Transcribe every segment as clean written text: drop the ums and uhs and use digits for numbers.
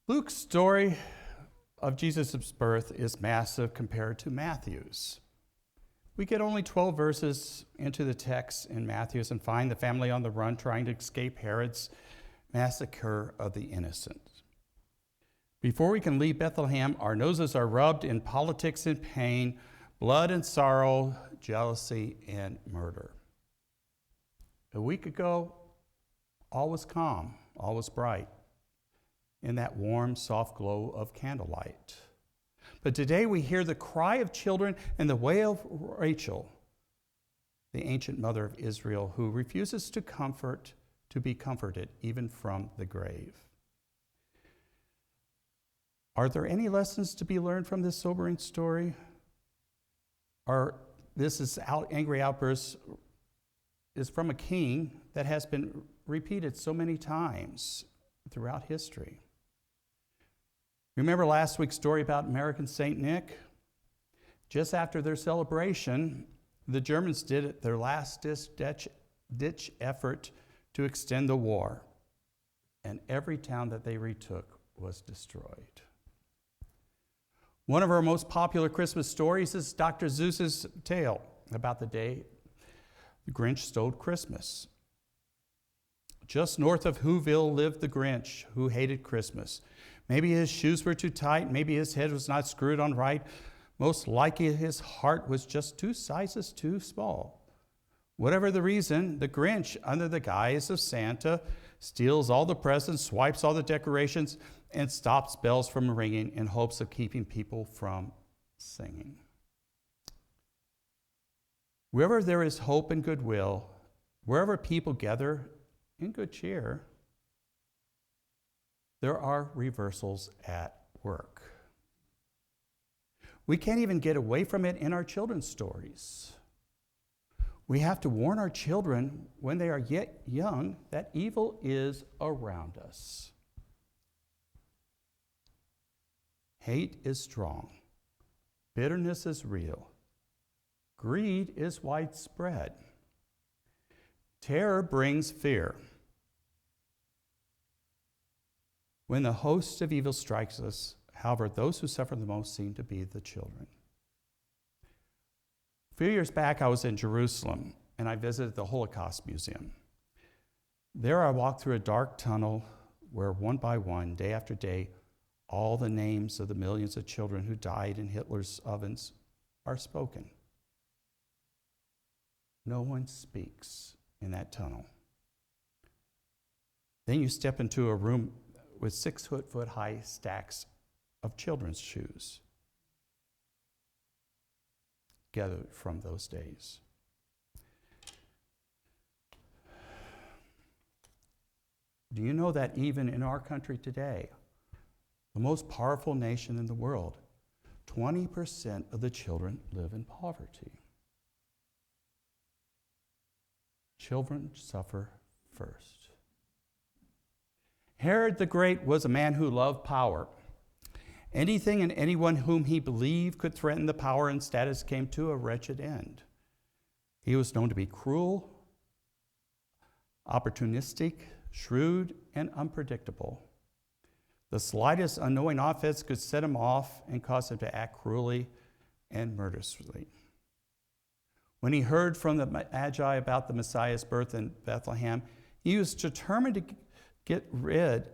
Luke's story of Jesus' birth is massive compared to Matthew's. We get only 12 verses into the text in Matthew's and find the family on the run trying to escape Herod's massacre of the innocent. Before we can leave Bethlehem, our noses are rubbed in politics and pain, blood and sorrow, jealousy and murder. A week ago, all was calm, all was bright, in that warm, soft glow of candlelight. But today we hear the cry of children and the wail of Rachel, the ancient mother of Israel, who refuses to be comforted even from the grave. Are there any lessons to be learned from this sobering story? Angry outburst is from a king that has been repeated so many times throughout history. Remember last week's story about American Saint Nick? Just after their celebration, the Germans did their last ditch effort to extend the war, and every town that they retook was destroyed. One of our most popular Christmas stories is Dr. Seuss's tale about the day the Grinch stole Christmas. Just north of Whoville lived the Grinch, who hated Christmas. Maybe his shoes were too tight, maybe his head was not screwed on right. Most likely his heart was just 2 sizes too small. Whatever the reason, the Grinch, under the guise of Santa, steals all the presents, swipes all the decorations, and stops bells from ringing in hopes of keeping people from singing. Wherever there is hope and goodwill, wherever people gather in good cheer, there are reversals at work. We can't even get away from it in our children's stories. We have to warn our children when they are yet young that evil is around us. Hate is strong. Bitterness is real. Greed is widespread. Terror brings fear. When the host of evil strikes us, however, those who suffer the most seem to be the children. A few years back, I was in Jerusalem, and I visited the Holocaust Museum. There I walked through a dark tunnel where one by one, day after day, all the names of the millions of children who died in Hitler's ovens are spoken. No one speaks in that tunnel. Then you step into a room with 6-foot high stacks of children's shoes gathered from those days. Do you know that even in our country today, the most powerful nation in the world, 20% of the children live in poverty? Children suffer first. Herod the Great was a man who loved power. Anything and anyone whom he believed could threaten the power and status came to a wretched end. He was known to be cruel, opportunistic, shrewd, and unpredictable. The slightest unknowing offense could set him off and cause him to act cruelly and murderously. When he heard from the Magi about the Messiah's birth in Bethlehem, he was determined to get rid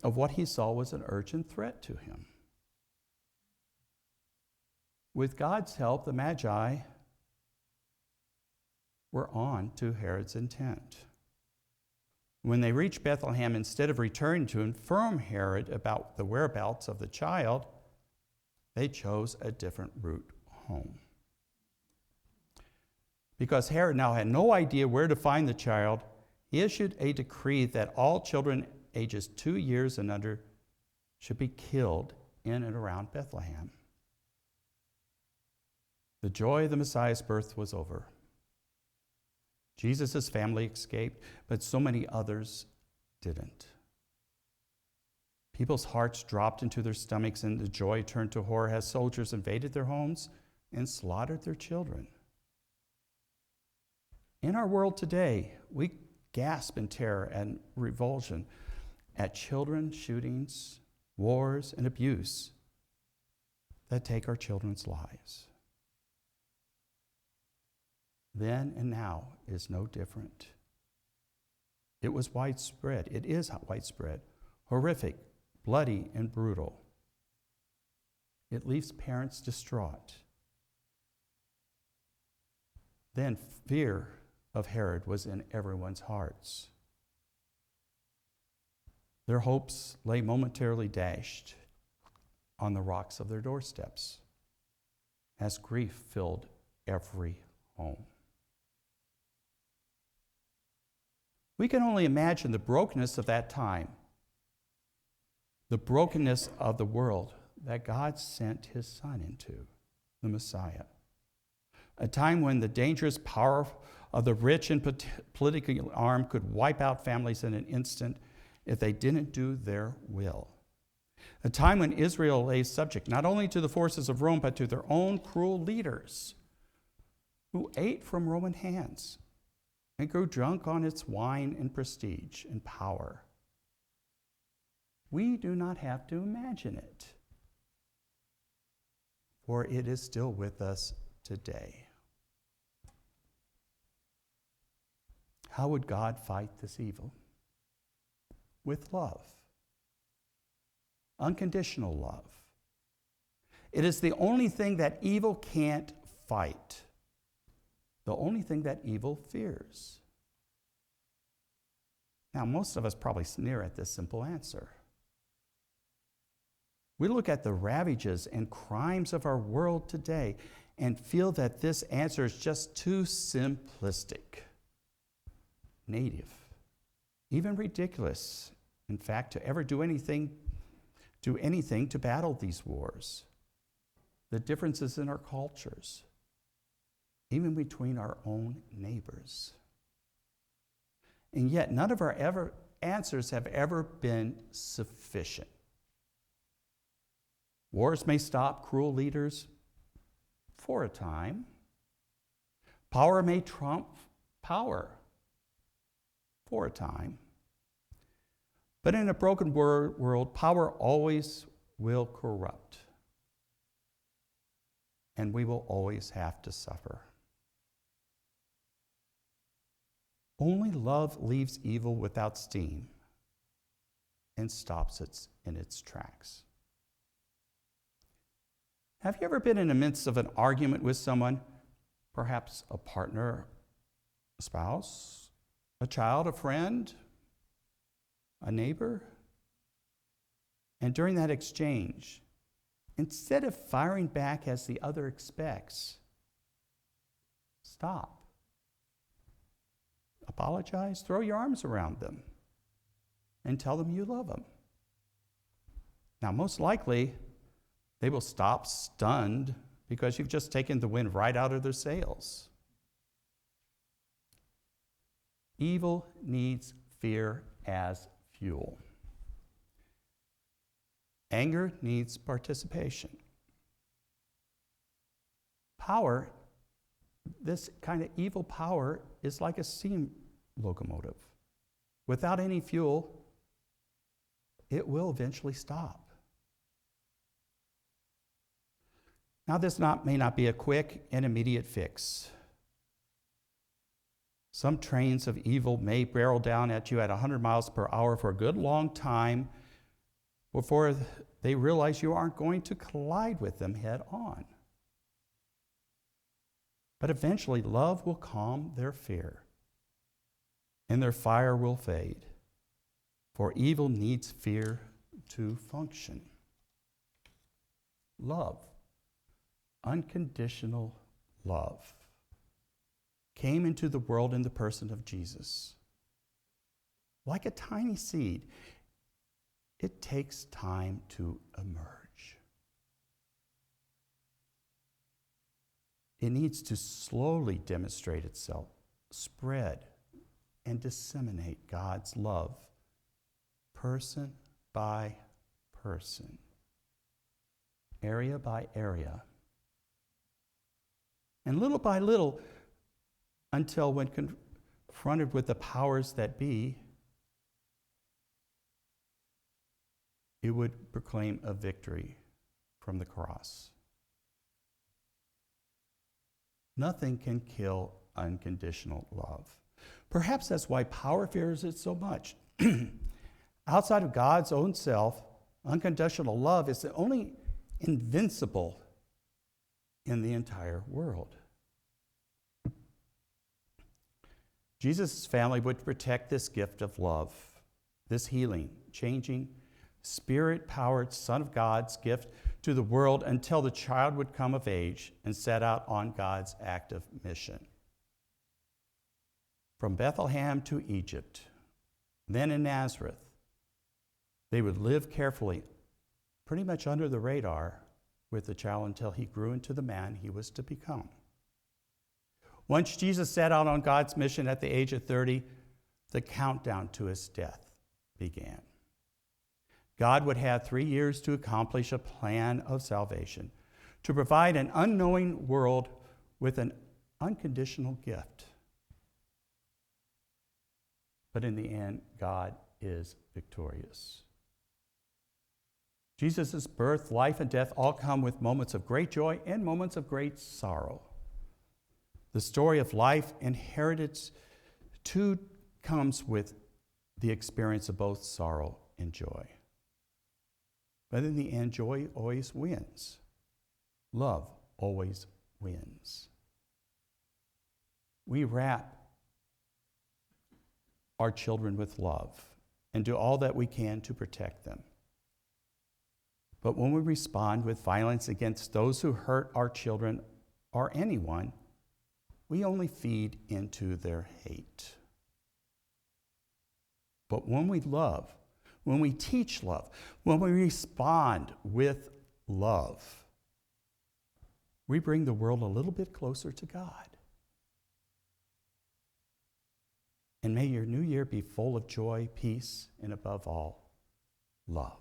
of what he saw was an urgent threat to him. With God's help, the Magi were on to Herod's intent. When they reached Bethlehem, instead of returning to inform Herod about the whereabouts of the child, they chose a different route home. Because Herod now had no idea where to find the child, he issued a decree that all children ages 2 years and under should be killed in and around Bethlehem. The joy of the Messiah's birth was over. Jesus' family escaped, but so many others didn't. People's hearts dropped into their stomachs, and the joy turned to horror as soldiers invaded their homes and slaughtered their children. In our world today, we gasp in terror and revulsion at children shootings, wars, and abuse that take our children's lives. Then and now is no different. It was widespread. It is widespread, horrific, bloody, and brutal. It leaves parents distraught. Then fear of Herod was in everyone's hearts. Their hopes lay momentarily dashed on the rocks of their doorsteps as grief filled every home. We can only imagine the brokenness of that time, the brokenness of the world that God sent his Son into, the Messiah. A time when the dangerous power of the rich and political arm could wipe out families in an instant if they didn't do their will. A time when Israel lay subject not only to the forces of Rome, but to their own cruel leaders who ate from Roman hands and grew drunk on its wine and prestige and power. We do not have to imagine it, for it is still with us today. How would God fight this evil? With love. Unconditional love. It is the only thing that evil can't fight. The only thing that evil fears. Now, most of us probably sneer at this simple answer. We look at the ravages and crimes of our world today and feel that this answer is just too simplistic, native, even ridiculous, in fact, to ever do anything to battle these wars, the differences in our cultures, even between our own neighbors. And yet, none of our answers have ever been sufficient. Wars may stop cruel leaders for a time. Power may trump power for a time. But in a broken world, power always will corrupt. And we will always have to suffer. Only love leaves evil without steam and stops it in its tracks. Have you ever been in the midst of an argument with someone, perhaps a partner, a spouse, a child, a friend, a neighbor? And during that exchange, instead of firing back as the other expects, stop. Apologize, throw your arms around them, and tell them you love them. Now, most likely, they will stop stunned because you've just taken the wind right out of their sails. Evil needs fear as fuel. Anger needs participation. Power, this kind of evil power, is like a steam locomotive. Without any fuel, it will eventually stop. Now, this may not be a quick and immediate fix. Some trains of evil may barrel down at you at 100 miles per hour for a good long time before they realize you aren't going to collide with them head on. But eventually, love will calm their fear, and their fire will fade, for evil needs fear to function. Love, unconditional love, came into the world in the person of Jesus. Like a tiny seed, it takes time to emerge. It needs to slowly demonstrate itself, spread, and disseminate God's love, person by person, area by area, and little by little, until when confronted with the powers that be, it would proclaim a victory from the cross. Nothing can kill unconditional love. Perhaps that's why power fears it so much. Outside of God's own self, unconditional love is the only invincible in the entire world. Jesus' family would protect this gift of love, this healing, changing, Spirit-powered Son of God's gift to the world until the child would come of age and set out on God's active mission. From Bethlehem to Egypt, then in Nazareth, they would live carefully, pretty much under the radar, with the child until he grew into the man he was to become. Once Jesus set out on God's mission at the age of 30, the countdown to his death began. God would have 3 years to accomplish a plan of salvation, to provide an unknowing world with an unconditional gift. But in the end, God is victorious. Jesus' birth, life, and death all come with moments of great joy and moments of great sorrow. The story of life and heritage too comes with the experience of both sorrow and joy. But in the end, joy always wins. Love always wins. We wrap our children with love and do all that we can to protect them. But when we respond with violence against those who hurt our children or anyone, we only feed into their hate. But when we love, when we teach love, when we respond with love, we bring the world a little bit closer to God. And may your new year be full of joy, peace, and above all, love.